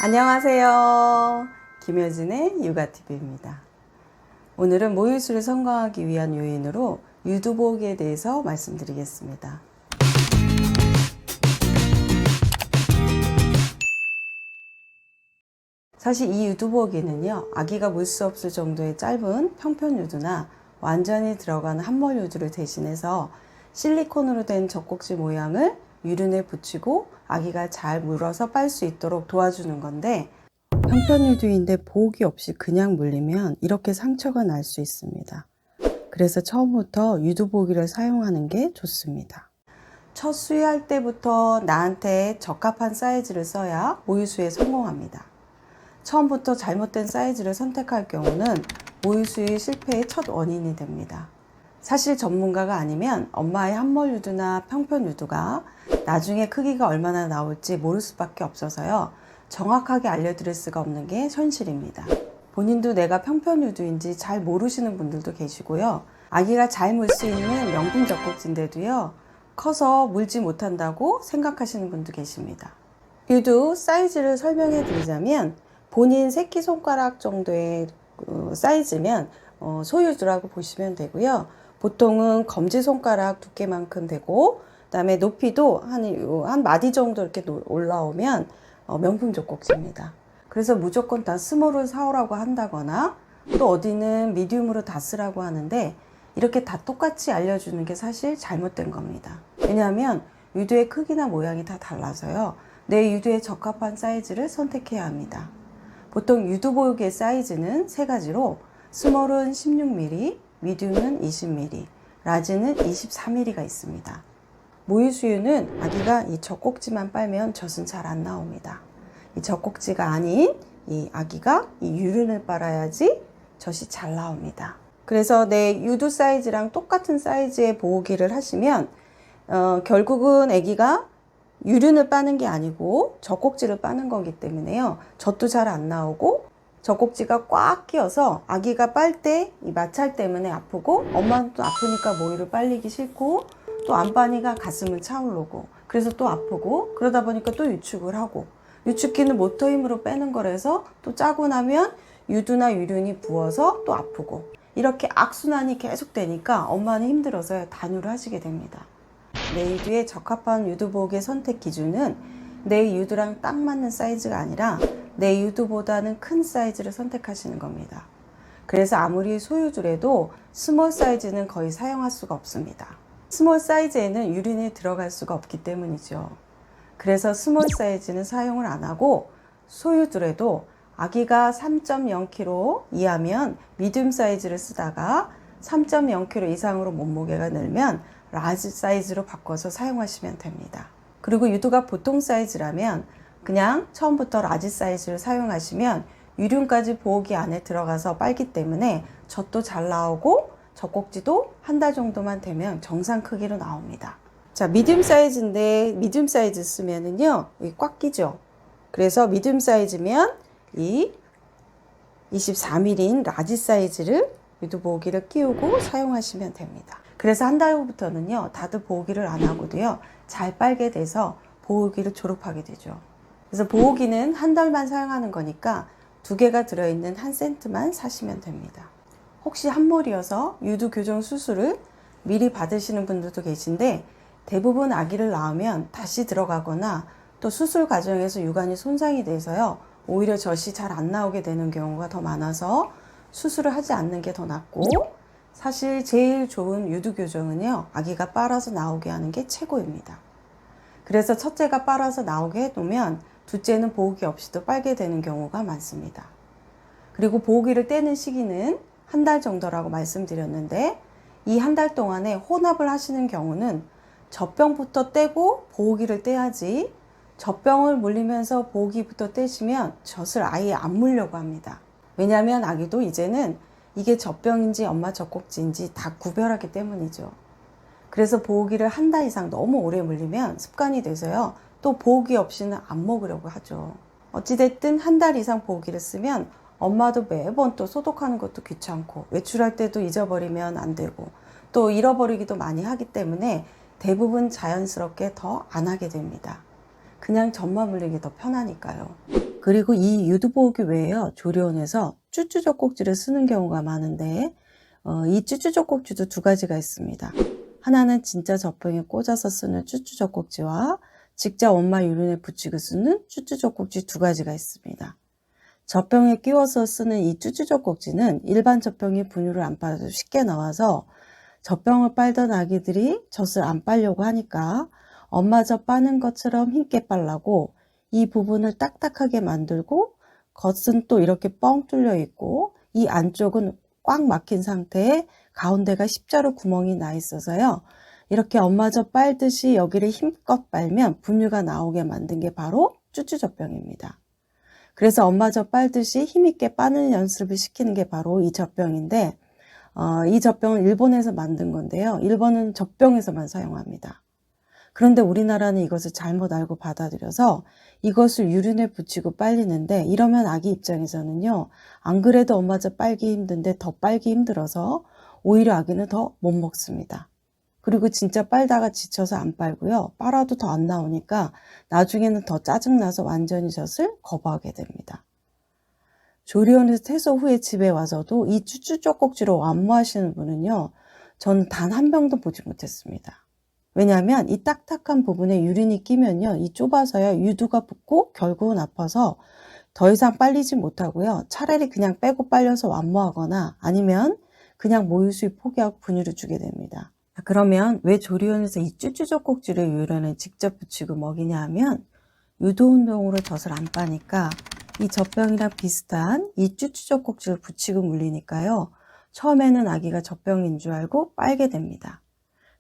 안녕하세요. 김효진의 육아TV입니다. 오늘은 모유수를 성공하기 위한 요인으로 유두복에 대해서 말씀드리겠습니다. 사실 이 유두복에는요, 아기가 물 수 없을 정도의 짧은 평편 유두나 완전히 들어간 한몰 유두를 대신해서 실리콘으로 된 젖꼭지 모양을 유륜에 붙이고 아기가 잘 물어서 빨 수 있도록 도와주는 건데, 평편 유두인데 보호기 없이 그냥 물리면 이렇게 상처가 날 수 있습니다. 그래서 처음부터 유두보기를 사용하는 게 좋습니다. 첫 수유할 때부터 나한테 적합한 사이즈를 써야 모유수유에 성공합니다. 처음부터 잘못된 사이즈를 선택할 경우는 모유수유 실패의 첫 원인이 됩니다. 사실 전문가가 아니면 엄마의 한몰 유두나 평편 유두가 나중에 크기가 얼마나 나올지 모를 수밖에 없어서요. 정확하게 알려드릴 수가 없는 게 현실입니다. 본인도 내가 평편 유두인지 잘 모르시는 분들도 계시고요. 아기가 잘 물 수 있는 명품 젖꼭지인데도요. 커서 물지 못한다고 생각하시는 분도 계십니다. 유두 사이즈를 설명해 드리자면 본인 새끼손가락 정도의 사이즈면 소유주라고 보시면 되고요. 보통은 검지손가락 두께만큼 되고, 그 다음에 높이도 한 마디 정도 이렇게 올라오면 명품 젖꼭지입니다. 그래서 무조건 다 스몰을 사오라고 한다거나 또 어디는 미디움으로 다 쓰라고 하는데, 이렇게 다 똑같이 알려주는 게 사실 잘못된 겁니다. 왜냐하면 유두의 크기나 모양이 다 달라서요. 내 유두에 적합한 사이즈를 선택해야 합니다. 보통 유두보육의 사이즈는 세 가지로 스몰은 16mm, 미디움은 20mm, 라지는 24mm가 있습니다. 모유수유는 아기가 이 젖꼭지만 빨면 젖은 잘 안 나옵니다. 이 젖꼭지가 아닌 이 아기가 이 유륜을 빨아야지 젖이 잘 나옵니다. 그래서 내 유두 사이즈랑 똑같은 사이즈의 보호기를 하시면 결국은 아기가 유륜을 빠는 게 아니고 젖꼭지를 빠는 거기 때문에요. 젖도 잘 안 나오고 젖꼭지가 꽉 끼어서 아기가 빨 때 이 마찰 때문에 아프고, 엄마는 또 아프니까 모유를 빨리기 싫고, 또 안 빠니까 가슴은 차오르고, 그래서 또 아프고, 그러다 보니까 또 유축을 하고, 유축기는 모터 힘으로 빼는 거라서 또 짜고 나면 유두나 유륜이 부어서 또 아프고, 이렇게 악순환이 계속 되니까 엄마는 힘들어서 단유를 하시게 됩니다. 내 유두에 적합한 유두복의 선택 기준은 내 유두랑 딱 맞는 사이즈가 아니라 내 유두보다는 큰 사이즈를 선택하시는 겁니다. 그래서 아무리 소유주래도 스몰 사이즈는 거의 사용할 수가 없습니다. 스몰 사이즈에는 유륜이 들어갈 수가 없기 때문이죠. 그래서 스몰 사이즈는 사용을 안 하고, 소유주래도 아기가 3.0kg 이하면 미디움 사이즈를 쓰다가 3.0kg 이상으로 몸무게가 늘면 라지 사이즈로 바꿔서 사용하시면 됩니다. 그리고 유두가 보통 사이즈라면 그냥 처음부터 라지 사이즈를 사용하시면 유륜까지 보호기 안에 들어가서 빨기 때문에 젖도 잘 나오고 젖꼭지도 한 달 정도만 되면 정상 크기로 나옵니다. 자, 미디움 사이즈인데 미디움 사이즈 쓰면은요, 여기 꽉 끼죠. 그래서 미디움 사이즈면 이 24mm인 라지 사이즈를 유두 보호기를 끼우고 사용하시면 됩니다. 그래서 한 달 후부터는요, 다들 보호기를 안 하고도요, 잘 빨게 돼서 보호기를 졸업하게 되죠. 그래서 보호기는 한 달만 사용하는 거니까 2개가 들어있는 한 센트만 사시면 됩니다. 혹시 한몰이어서 유두 교정 수술을 미리 받으시는 분들도 계신데, 대부분 아기를 낳으면 다시 들어가거나 또 수술 과정에서 유관이 손상이 돼서요, 오히려 젖이 잘 안 나오게 되는 경우가 더 많아서 수술을 하지 않는 게 더 낫고, 사실 제일 좋은 유두 교정은요, 아기가 빨아서 나오게 하는 게 최고입니다. 그래서 첫째가 빨아서 나오게 해놓으면 둘째는 보호기 없이도 빨게 되는 경우가 많습니다. 그리고 보호기를 떼는 시기는 한 달 정도라고 말씀드렸는데, 이 한 달 동안에 혼합을 하시는 경우는 젖병부터 떼고 보호기를 떼야지, 젖병을 물리면서 보호기부터 떼시면 젖을 아예 안 물려고 합니다. 왜냐하면 아기도 이제는 이게 젖병인지 엄마 젖꼭지인지 다 구별하기 때문이죠. 그래서 보호기를 한 달 이상 너무 오래 물리면 습관이 돼서요, 또 보호기 없이는 안 먹으려고 하죠. 어찌됐든 한 달 이상 보호기를 쓰면 엄마도 매번 또 소독하는 것도 귀찮고, 외출할 때도 잊어버리면 안 되고, 또 잃어버리기도 많이 하기 때문에 대부분 자연스럽게 더 안 하게 됩니다. 그냥 젖만 물리기 더 편하니까요. 그리고 이 유두보호기 외에요. 조리원에서 쭈쭈 젖꼭지를 쓰는 경우가 많은데 이 쭈쭈 젖꼭지도 두 가지가 있습니다. 하나는 진짜 젖병에 꽂아서 쓰는 쭈쭈 젖꼭지와 직접 엄마 유륜에 붙이고 쓰는 쭈쭈 젖꼭지 두 가지가 있습니다. 젖병에 끼워서 쓰는 이 쭈쭈 젖꼭지는 일반 젖병이 분유를 안 빨아도 쉽게 나와서 젖병을 빨던 아기들이 젖을 안 빨려고 하니까 엄마 젖 빠는 것처럼 힘께 빨라고 이 부분을 딱딱하게 만들고 겉은 또 이렇게 뻥 뚫려 있고 이 안쪽은 꽉 막힌 상태에 가운데가 십자로 구멍이 나 있어서요. 이렇게 엄마 젖 빨듯이 여기를 힘껏 빨면 분유가 나오게 만든 게 바로 쭈쭈 젖병입니다. 그래서 엄마 젖 빨듯이 힘있게 빠는 연습을 시키는 게 바로 이 젖병인데 이 젖병은 일본에서 만든 건데요. 일본은 젖병에서만 사용합니다. 그런데 우리나라는 이것을 잘못 알고 받아들여서 이것을 유륜에 붙이고 빨리는데 이러면 아기 입장에서는요. 안 그래도 엄마 젖 빨기 힘든데 더 빨기 힘들어서 오히려 아기는 더 못 먹습니다. 그리고 진짜 빨다가 지쳐서 안 빨고요. 빨아도 더 안 나오니까 나중에는 더 짜증나서 완전히 젖을 거부하게 됩니다. 조리원에서 퇴소 후에 집에 와서도 이 쭈쭈 젖꼭지로 완무하시는 분은요. 저는 단 한 병도 보지 못했습니다. 왜냐하면 이 딱딱한 부분에 유린이 끼면요. 이 좁아서요. 유두가 붙고 결국은 아파서 더 이상 빨리지 못하고요. 차라리 그냥 빼고 빨려서 완무하거나 아니면 그냥 모유수유 포기하고 분유를 주게 됩니다. 그러면 왜 조리원에서 이 쭈쭈 젖꼭지를 유륜에 직접 붙이고 먹이냐 하면 유도운동으로 젖을 안 빠니까 이 젖병이랑 비슷한 이 쭈쭈 젖꼭지를 붙이고 물리니까요. 처음에는 아기가 젖병인 줄 알고 빨게 됩니다.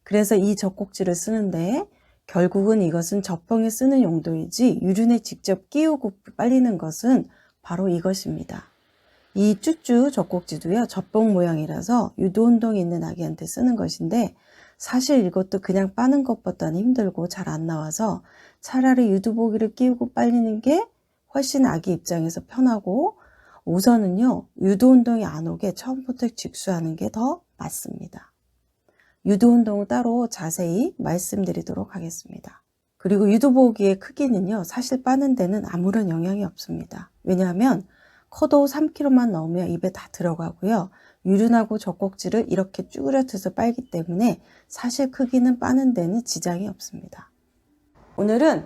그래서 이 젖꼭지를 쓰는데 결국은 이것은 젖병에 쓰는 용도이지 유륜에 직접 끼우고 빨리는 것은 바로 이것입니다. 이 쭈쭈 젖꼭지도요. 젖병 모양이라서 유도운동이 있는 아기한테 쓰는 것인데 사실 이것도 그냥 빠는 것보다는 힘들고 잘 안 나와서 차라리 유두보기를 끼우고 빨리는 게 훨씬 아기 입장에서 편하고 우선은요. 유도운동이 안 오게 처음부터 직수하는 게 더 맞습니다. 유도운동은 따로 자세히 말씀드리도록 하겠습니다. 그리고 유두보기의 크기는요. 사실 빠는 데는 아무런 영향이 없습니다. 왜냐하면 커도 3kg만 넣으면 입에 다 들어가고요. 유륜하고 젖꼭지를 이렇게 쭈그려뜨려서 빨기 때문에 사실 크기는 빠는 데는 지장이 없습니다. 오늘은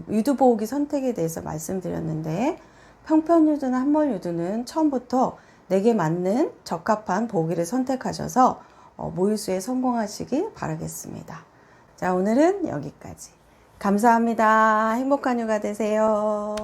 유두보호기 선택에 대해서 말씀드렸는데 평편유두나 한몰유두는 처음부터 내게 맞는 적합한 보호기를 선택하셔서 모유수에 성공하시길 바라겠습니다. 자, 오늘은 여기까지. 감사합니다. 행복한 휴가 되세요.